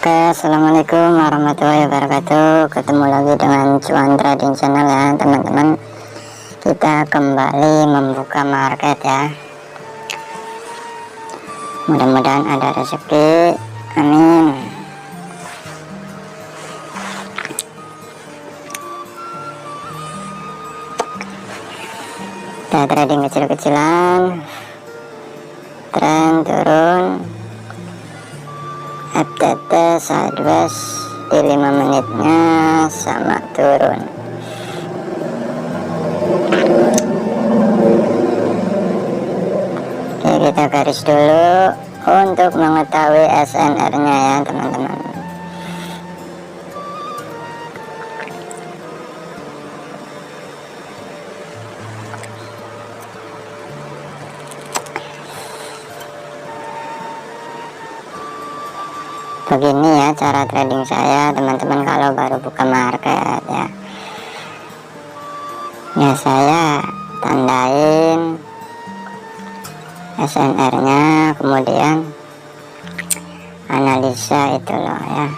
Oke, assalamualaikum warahmatullahi wabarakatuh. Ketemu lagi dengan Cuan Trading Channel ya teman-teman. Kita kembali membuka market ya. Mudah-mudahan ada rezeki, amin. Kita trading kecil-kecilan, tren turun, FTT sideways di 5 menitnya sama turun. Oke, kita garis dulu untuk mengetahui SNR nya ya teman-teman. Begini ya cara trading saya teman-teman kalau baru buka market ya. Ya saya tandain SNR nya, kemudian analisa itu loh ya,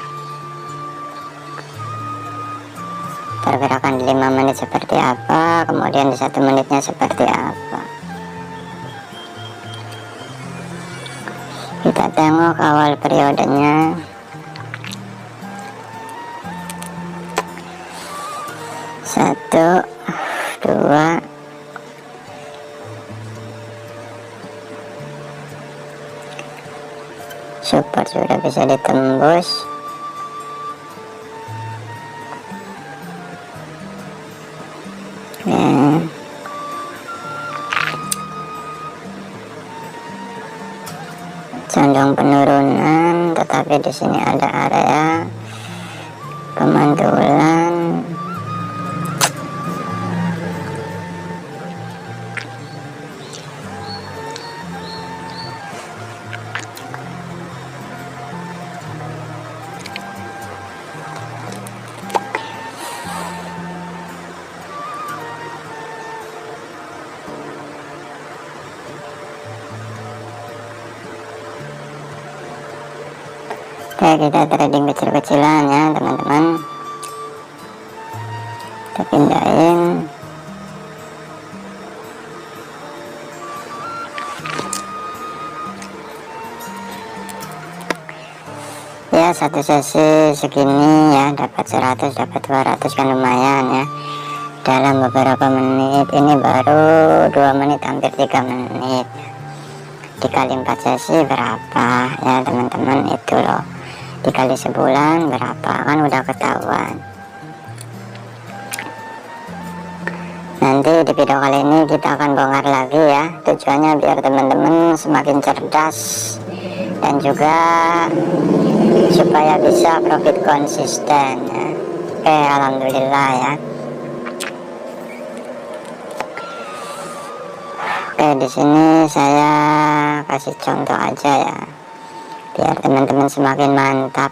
pergerakan di 5 menit seperti apa, kemudian di 1 menitnya seperti apa. Kita tengok awal periodenya. Satu, dua, support sudah bisa ditembus. Ya. Condong penurunan, tetapi di sini ada area pemantulan. Oke, kita trading kecil-kecilan ya teman-teman. Kita pindahin. Ya, satu sesi segini ya, dapat 100, dapat 200 kan lumayan ya. Dalam beberapa menit, ini baru 2 menit, hampir 3 menit. Dikali 4 sesi berapa ya teman-teman, itu loh. Dikali sebulan berapa, kan udah ketahuan. Nanti di video kali ini kita akan bongkar lagi ya, tujuannya biar teman-teman semakin cerdas dan juga supaya bisa profit konsisten ya. Oke, alhamdulillah ya. Oke, di sini saya kasih contoh aja ya, biar teman-teman semakin mantap.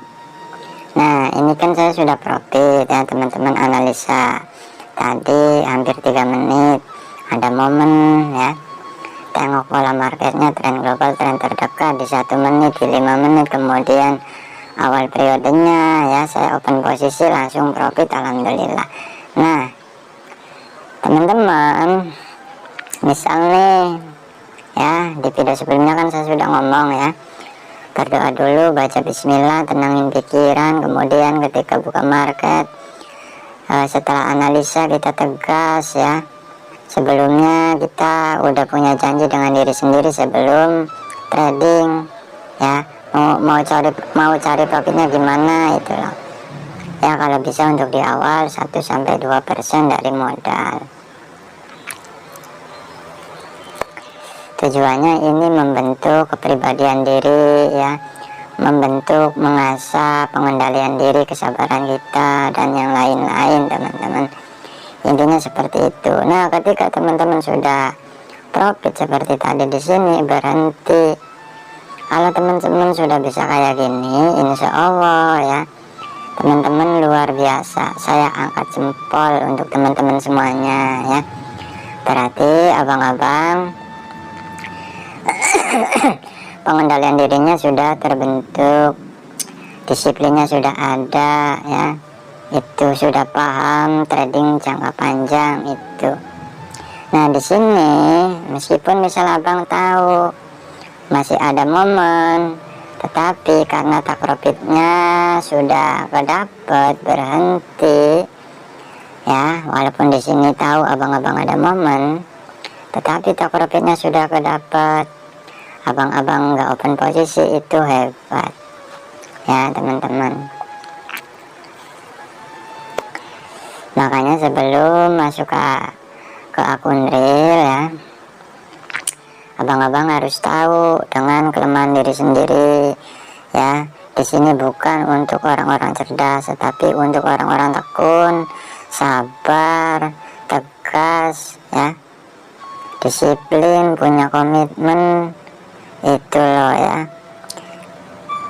Nah, ini kan saya sudah profit ya teman-teman, analisa tadi hampir 3 menit, ada momen ya. Tengok pola marketnya, tren global, tren terdekat di 1 menit, di 5 menit, kemudian awal periodenya ya, saya open posisi langsung profit, alhamdulillah. Nah teman-teman, misal nih ya, di video sebelumnya kan saya sudah ngomong ya, berdoa dulu, baca bismillah, tenangin pikiran, kemudian ketika buka market, setelah analisa kita tegas ya. Sebelumnya kita udah punya janji dengan diri sendiri sebelum trading ya, mau cari profitnya gimana itu loh ya. Kalau bisa untuk di awal 1-2% dari modal. Tujuannya ini membentuk kepribadian diri ya, membentuk, mengasah pengendalian diri, kesabaran kita, dan yang lain-lain teman-teman. Intinya seperti itu. Nah, ketika teman-teman sudah profit seperti tadi di sini, berhenti. Kalau teman-teman sudah bisa kayak gini, insya Allah ya teman-teman luar biasa. Saya angkat jempol untuk teman-teman semuanya ya. Berarti abang-abang pengendalian dirinya sudah terbentuk disiplinnya sudah ada ya, itu sudah paham trading jangka panjang itu. Nah di sini meskipun misal abang tahu masih ada momen, tetapi karena tak profitnya sudah kedapat berhenti ya, walaupun di sini tahu abang-abang ada momen, tetapi tak profitnya sudah kedapat, abang-abang nggak open posisi, itu hebat ya teman-teman. Makanya sebelum masuk ke akun real ya, abang-abang harus tahu dengan kelemahan diri sendiri ya. Di sini bukan untuk orang-orang cerdas, tetapi untuk orang-orang tekun, sabar, tegas ya, disiplin, punya komitmen, itu loh ya.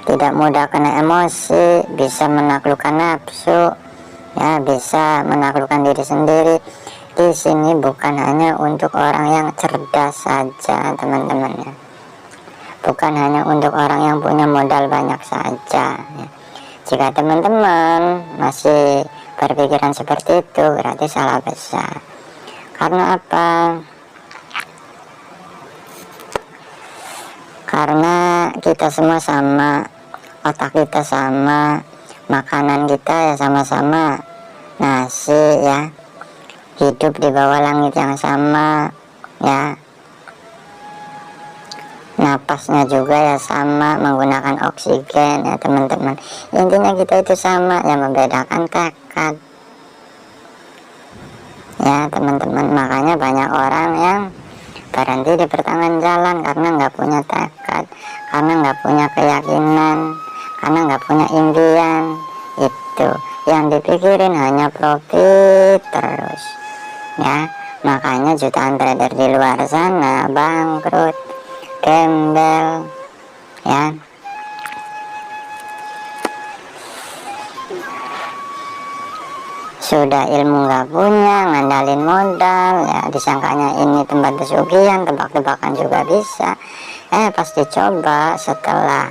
Tidak mudah kena emosi, bisa menaklukkan nafsu ya, bisa menaklukkan diri sendiri. Di sini bukan hanya untuk orang yang cerdas saja teman-teman ya, bukan hanya untuk orang yang punya modal banyak saja ya. Jika teman-teman masih berpikiran seperti itu, berarti salah besar. Karena apa? Karena kita semua sama, otak kita sama, makanan kita ya sama-sama, nasi ya, hidup di bawah langit yang sama ya, napasnya juga ya sama, menggunakan oksigen ya teman-teman. Intinya kita itu sama, yang membedakan tekad ya teman-teman. Makanya banyak orang yang berhenti di pertengahan jalan karena nggak punya tekad, karena nggak punya keyakinan, karena nggak punya impian. Itu yang dipikirin hanya profit terus ya. Makanya jutaan trader di luar sana bangkrut, gembel ya. Sudah ilmu nggak punya, ngandalin modal ya, disangkanya ini tempat pesugihan, tebak-tebakan juga bisa. Pas dicoba, setelah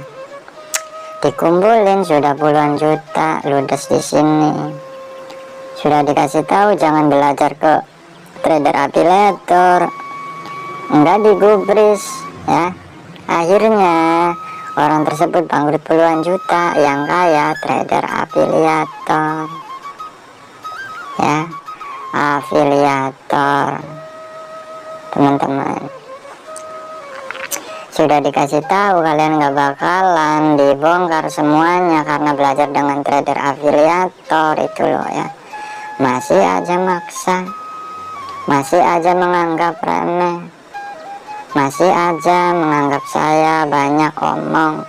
dikumpulin sudah puluhan juta ludes di sini. Sudah dikasih tahu jangan belajar ke trader afiliator, enggak digubris ya. Akhirnya orang tersebut bangkrut puluhan juta, yang kaya trader afiliator ya, afiliator teman-teman. Sudah dikasih tahu kalian nggak bakalan dibongkar semuanya karena belajar dengan trader afiliator itu loh ya, masih aja maksa, masih aja menganggap remeh, masih aja menganggap saya banyak omong.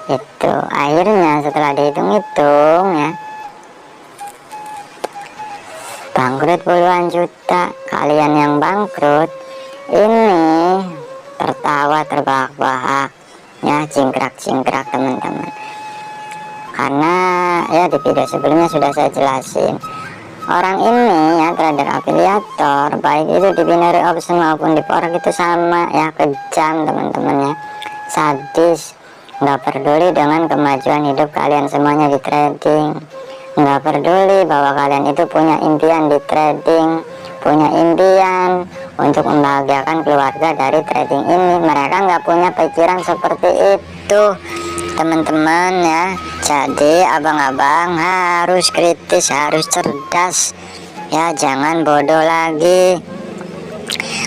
Itu akhirnya setelah dihitung-hitung ya, bangkrut puluhan juta. Kalian yang bangkrut ini tertawa terbahak-bahak ya, cingkrak-cingkrak teman-teman. Karena ya di video sebelumnya sudah saya jelasin, orang ini ya trader afiliator, baik itu di binary option maupun di forex itu sama ya, kejam teman-teman ya, sadis, nggak peduli dengan kemajuan hidup kalian semuanya di trading, nggak peduli bahwa kalian itu punya impian di trading, punya impian untuk membahagiakan keluarga dari trading ini. Mereka nggak punya pikiran seperti itu teman-teman ya. Jadi abang-abang harus kritis, harus cerdas ya, jangan bodoh lagi.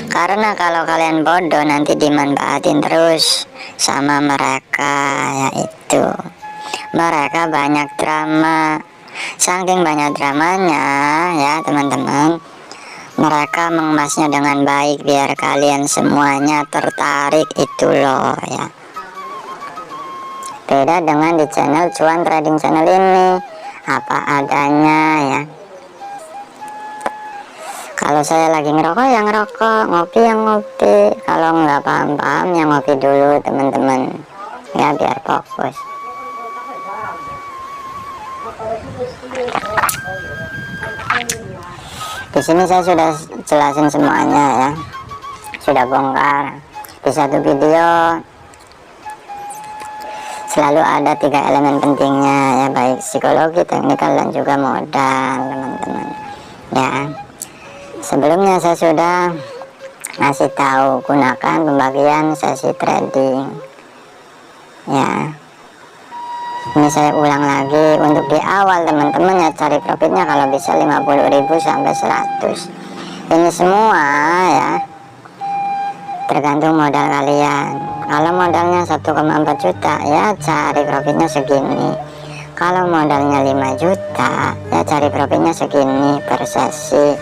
Karena kalau kalian bodoh nanti dimanfaatin terus sama mereka ya. Itu mereka banyak drama, saking banyak dramanya ya teman-teman, mereka mengemasnya dengan baik biar kalian semuanya tertarik itu loh ya. Beda dengan di channel Cuan Trading Channel ini, apa adanya ya. Kalau saya lagi ngerokok ya ngerokok, ngopi yang ngopi. Kalau nggak paham-paham ya ngopi dulu teman-teman ya, biar fokus. Di sini saya sudah jelasin semuanya ya, sudah bongkar di satu video. selalu ada 3 elemen pentingnya ya, baik psikologi, teknikal, dan juga modal, teman-teman ya. Sebelumnya saya sudah ngasih tahu gunakan pembagian sesi trading ya. Ini saya ulang lagi untuk di awal, teman-teman ya, cari profitnya kalau bisa 50.000 sampai 100. Ini semua ya tergantung modal kalian. Kalau modalnya 1,4 juta ya cari profitnya segini. Kalau modalnya 5 juta ya cari profitnya segini per sesi,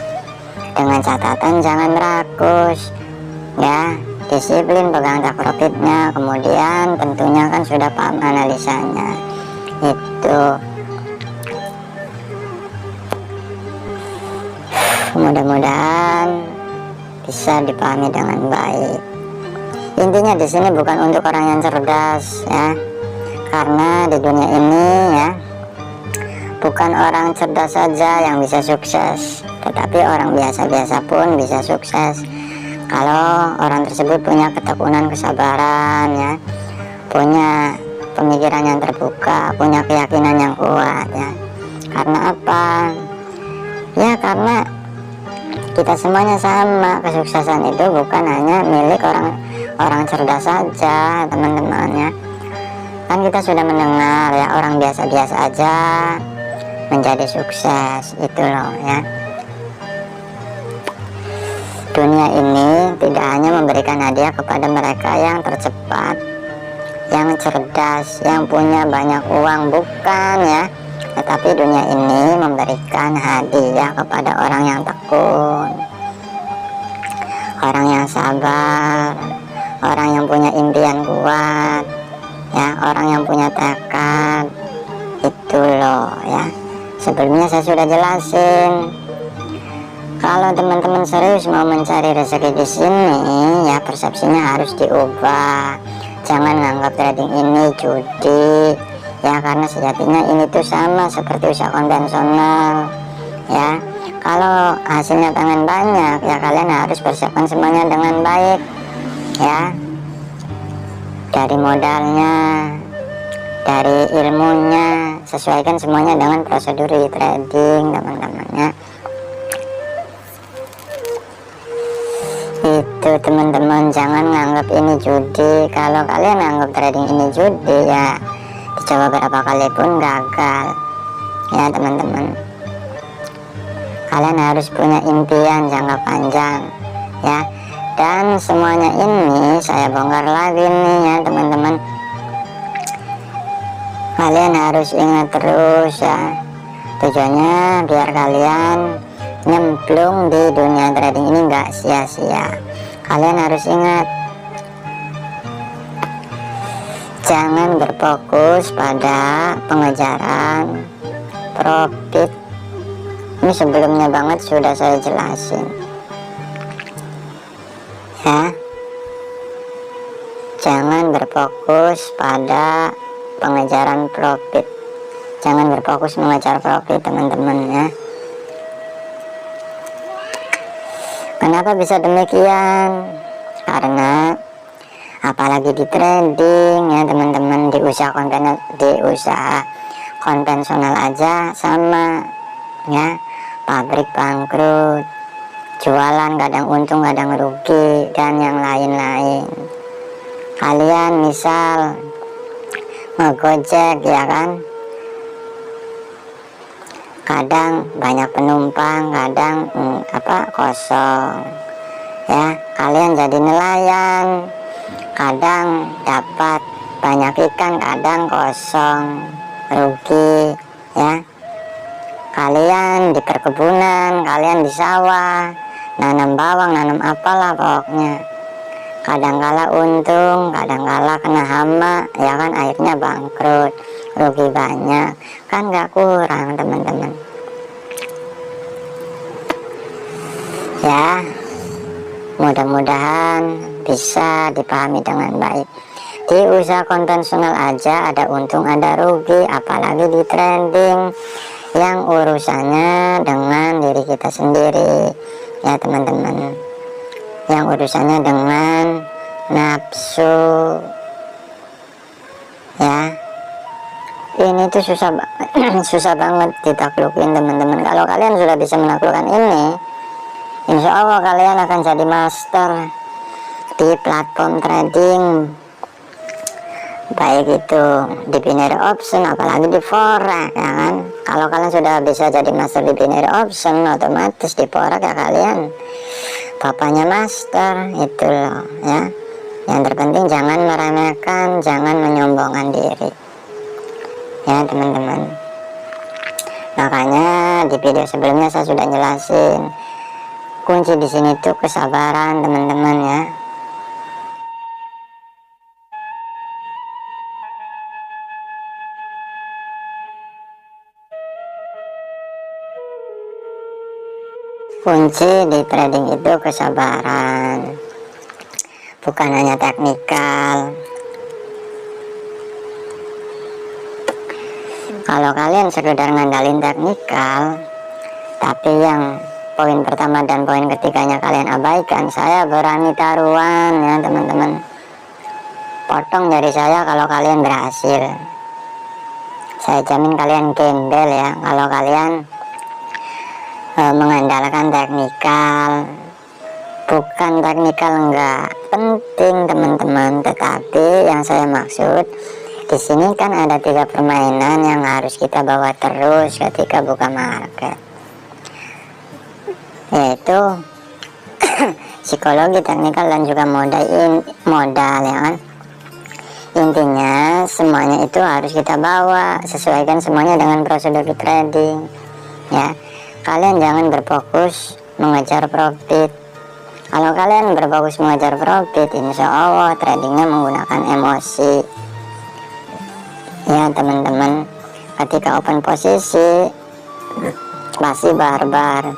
dengan catatan jangan rakus ya, disiplin pegang tak profitnya. Kemudian tentunya kan sudah paham analisanya itu. Mudah-mudahan bisa dipahami dengan baik. Intinya di sini bukan untuk orang yang cerdas ya, karena di dunia ini ya bukan orang cerdas saja yang bisa sukses, tetapi orang biasa-biasa pun bisa sukses kalau orang tersebut punya ketekunan, kesabaran ya, punya pemikiran yang terbuka, punya keyakinan yang kuat ya. Karena apa? Ya karena kita semuanya sama, kesuksesan itu bukan hanya milik orang cerdas saja, teman-teman ya. Kan kita sudah mendengar ya, orang biasa-biasa aja menjadi sukses, itu loh ya. Dunia ini tidak hanya memberikan hadiah kepada mereka yang tercepat, yang cerdas, yang punya banyak uang, bukan ya, tetapi dunia ini memberikan hadiah kepada orang yang tekun, orang yang sabar, orang yang punya impian kuat ya, orang yang punya tekad, itu loh ya. Sebelumnya saya sudah jelasin, kalau teman-teman serius mau mencari rezeki di sini ya, persepsinya harus diubah. Jangan nganggap trading ini judi ya, karena sejatinya ini tuh sama seperti usaha konvensional ya. Kalau hasilnya pengen banyak ya kalian harus persiapkan semuanya dengan baik ya, dari modalnya, dari ilmunya, sesuaikan semuanya dengan prosedur di trading, teman-teman ya. Itu teman-teman, jangan nganggap ini judi. Kalau kalian anggap trading ini judi ya dicoba berapa kali pun gagal ya, teman-teman. Kalian harus punya impian jangka panjang ya, dan semuanya ini saya bongkar lagi nih ya, teman-teman. Kalian harus ingat terus ya, tujuannya biar kalian nyemplung di dunia trading ini nggak sia-sia. Kalian harus ingat, jangan berfokus pada pengejaran profit. Ini sebelumnya banget sudah saya jelasin ya. Jangan berfokus pada pengejaran profit, jangan berfokus mengejar profit, teman-teman ya. Kenapa bisa demikian? Karena apalagi di trading ya, teman-teman, di usaha konvensional aja sama ya, pabrik bangkrut, jualan kadang untung kadang rugi, dan yang lain-lain. Kalian misal ngegojek ya kan, kadang banyak penumpang, kadang kosong ya. Kalian jadi nelayan, kadang dapat banyak ikan, kadang kosong, rugi ya. Kalian di perkebunan, kalian di sawah, nanam bawang, nanam apalah pokoknya, kadang-kala untung, kadang-kala kena hama ya kan, akhirnya bangkrut, rugi banyak, kan nggak kurang, teman-teman ya. Mudah-mudahan bisa dipahami dengan baik. Di usaha konvensional aja ada untung ada rugi, apalagi di trading yang urusannya dengan diri kita sendiri ya, teman-teman, yang urusannya dengan nafsu ya. Ini tuh susah banget susah banget ditaklukin teman-teman. Kalau kalian sudah bisa menaklukkan ini, insya Allah kalian akan jadi master di platform trading, baik itu di binary option apalagi di forex, ya kan. Kalau kalian sudah bisa jadi master di binary option, otomatis di forex ya kalian bapaknya master itu loh ya. Yang terpenting jangan meremehkan, jangan menyombongkan diri ya teman-teman. Makanya di video sebelumnya saya sudah jelasin kunci di sini tuh kesabaran teman-teman ya. Kunci di trading itu kesabaran, bukan hanya teknikal. Kalau kalian sekedar ngandalin teknikal, tapi yang poin pertama dan poin ketiganya kalian abaikan, saya berani taruhan ya teman-teman, potong dari saya kalau kalian berhasil. Saya jamin kalian gembel ya kalau kalian mengandalkan teknikal. Bukan teknikal enggak penting teman-teman, tetapi yang saya maksud di sini kan ada 3 permainan yang harus kita bawa terus ketika buka market, yaitu psikologi, teknikal, dan juga modal ya kan. Intinya semuanya itu harus kita bawa, sesuaikan semuanya dengan prosedur trading ya. Kalian jangan berfokus mengejar profit. Kalau kalian berfokus mengejar profit, insya Allah tradingnya menggunakan emosi ya teman-teman. Ketika open posisi pasti barbar.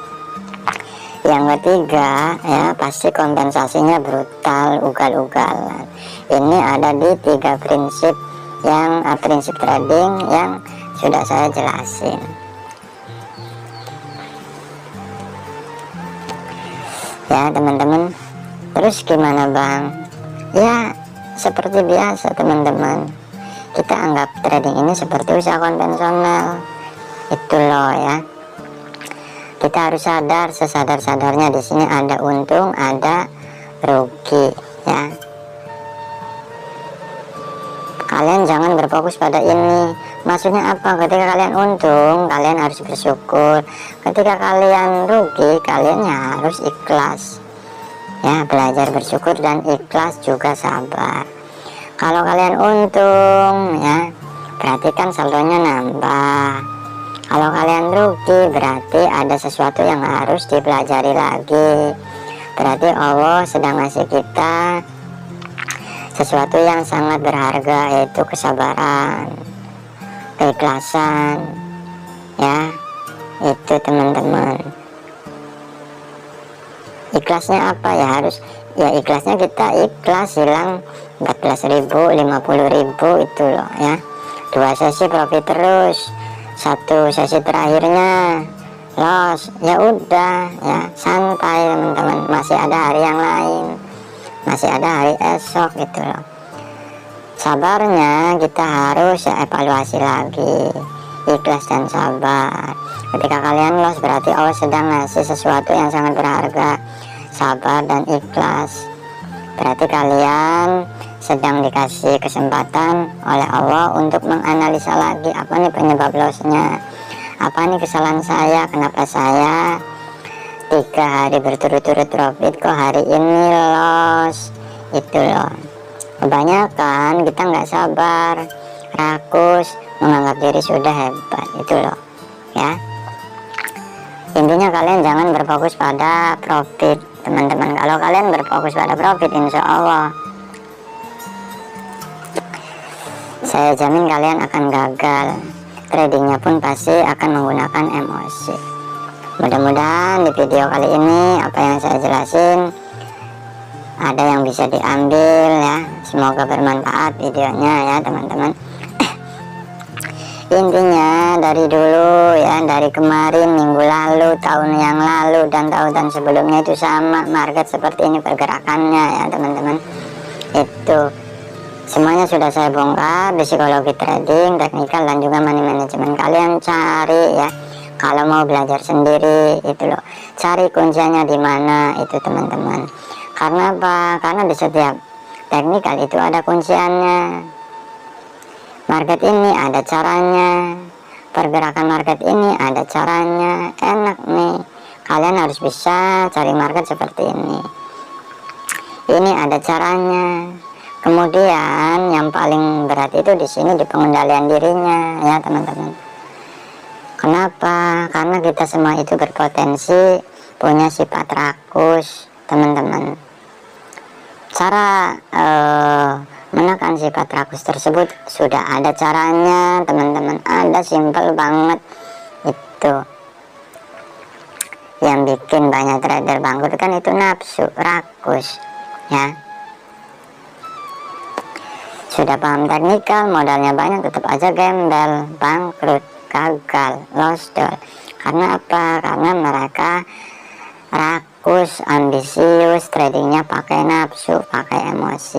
Yang ketiga ya, pasti kompensasinya brutal, ugal-ugalan. Ini ada di 3 prinsip yang prinsip trading yang sudah saya jelasin ya teman-teman. Terus gimana bang? Ya seperti biasa teman-teman, kita anggap trading ini seperti usaha konvensional itu loh ya. Kita harus sadar, sesadar-sadarnya di sini ada untung, ada rugi ya. Kalian jangan berfokus pada ini. Maksudnya apa? Ketika kalian untung, kalian harus bersyukur. Ketika kalian rugi, kalian harus ikhlas ya. Belajar bersyukur dan ikhlas juga sabar. Kalau kalian untung ya, berarti kan saldonya nambah. Kalau kalian rugi, berarti ada sesuatu yang harus dipelajari lagi. Berarti Allah sedang ngasih kita sesuatu yang sangat berharga, yaitu kesabaran, keikhlasan ya. Itu teman-teman. Ikhlasnya apa ya? Harus ya, ikhlasnya kita ikhlas hilang 14.000, 50.000 itu loh ya. 2 sesi profit terus, 1 sesi terakhirnya loss, ya udah ya, santai teman-teman. Masih ada hari yang lain, masih ada hari esok gitu loh. Sabarnya kita harus ya evaluasi lagi, ikhlas dan sabar. Ketika kalian loss, berarti Allah sedang ngasih sesuatu yang sangat berharga. Sabar dan ikhlas, berarti kalian sedang dikasih kesempatan oleh Allah untuk menganalisa lagi, apa nih penyebab lossnya, apa nih kesalahan saya, kenapa saya 3 hari berturut-turut profit kok hari ini loss. Itu loh, kebanyakan kita nggak sabar, rakus, menganggap diri sudah hebat itu loh ya. Intinya kalian jangan berfokus pada profit teman-teman. Kalau kalian berfokus pada profit, insya Allah saya jamin kalian akan gagal. Tradingnya pun pasti akan menggunakan emosi. Mudah-mudahan di video kali ini apa yang saya jelasin ada yang bisa diambil ya. Semoga bermanfaat videonya ya teman-teman. Intinya dari dulu ya, dari kemarin, minggu lalu, tahun yang lalu, dan tahun-tahun sebelumnya itu sama, market seperti ini pergerakannya ya teman-teman. Itu Semuanya sudah saya bongkar di psikologi trading, teknikal, dan juga money management. Kalian cari ya, kalau mau belajar sendiri itu loh, cari kuncinya di mana itu teman-teman. Karena apa? Karena di setiap teknikal itu ada kunciannya. Market ini ada caranya, pergerakan market ini ada caranya. Enak nih, kalian harus bisa cari market seperti ini. Ini ada caranya. Kemudian yang paling berat itu di sini di pengendalian dirinya ya teman-teman. Kenapa? Karena kita semua itu berpotensi punya sifat rakus teman-teman. Cara menekan sifat rakus tersebut sudah ada caranya teman-teman, ada, simpel banget itu. Yang bikin banyak trader bangkrut kan itu nafsu, rakus ya. Sudah paham teknikal, modalnya banyak, tetap aja gembel, bangkrut, gagal, lost doll. Karena apa? Karena mereka rakus, ambisius, tradingnya pakai nafsu, pakai emosi.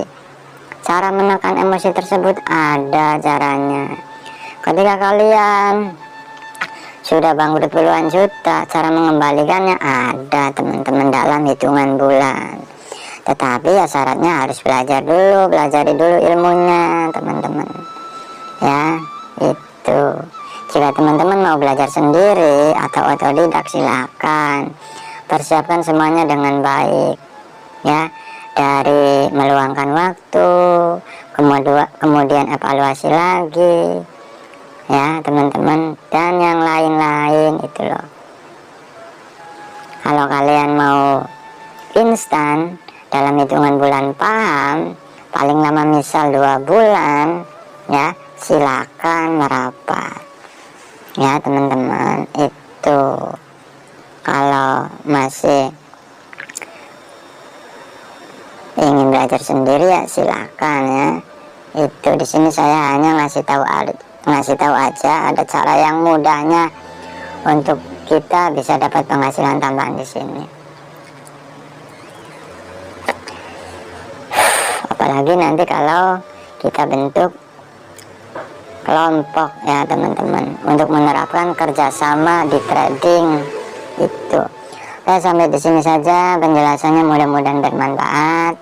Cara menekan emosi tersebut ada caranya. Ketika kalian sudah bangkrut puluhan juta, cara mengembalikannya ada teman-teman dalam hitungan bulan. Tetapi ya syaratnya harus belajar dulu, pelajari dulu ilmunya teman-teman ya. Itu jika teman-teman mau belajar sendiri atau otodidak, silakan persiapkan semuanya dengan baik ya, dari meluangkan waktu, kemudian evaluasi lagi ya teman-teman, dan yang lain-lain itu loh. Kalau kalian mau instan dalam hitungan bulan paham, paling lama misal 2 bulan ya, silakan merapat ya teman-teman. Itu kalau masih ingin belajar sendiri ya silakan ya. Itu di sini saya hanya ngasih tahu aja ada cara yang mudahnya untuk kita bisa dapat penghasilan tambahan di sini. Apalagi nanti kalau kita bentuk kelompok ya teman-teman, untuk menerapkan kerjasama di trading itu. Sampai di sini saja penjelasannya, mudah-mudahan bermanfaat.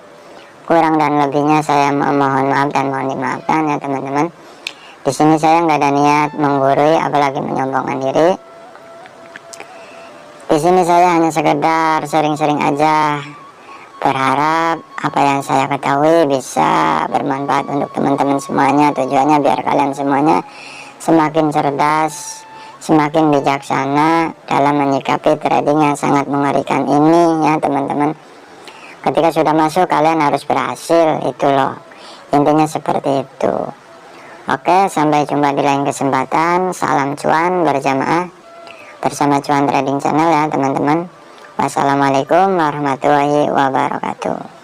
Kurang dan lebihnya saya mohon maaf dan mohon dimaafkan ya teman-teman. Di sini saya nggak ada niat menggurui apalagi menyombongkan diri. Di sini saya hanya sekedar sering-sering aja, berharap apa yang saya ketahui bisa bermanfaat untuk teman-teman semuanya. Tujuannya biar kalian semuanya semakin cerdas, semakin bijaksana dalam menyikapi trading yang sangat mengerikan ini ya teman-teman. Ketika sudah masuk kalian harus berhasil, itu loh intinya seperti itu. Oke, sampai jumpa di lain kesempatan. Salam cuan berjamaah bersama Cuan Trading Channel ya teman-teman. Wassalamualaikum warahmatullahi wabarakatuh.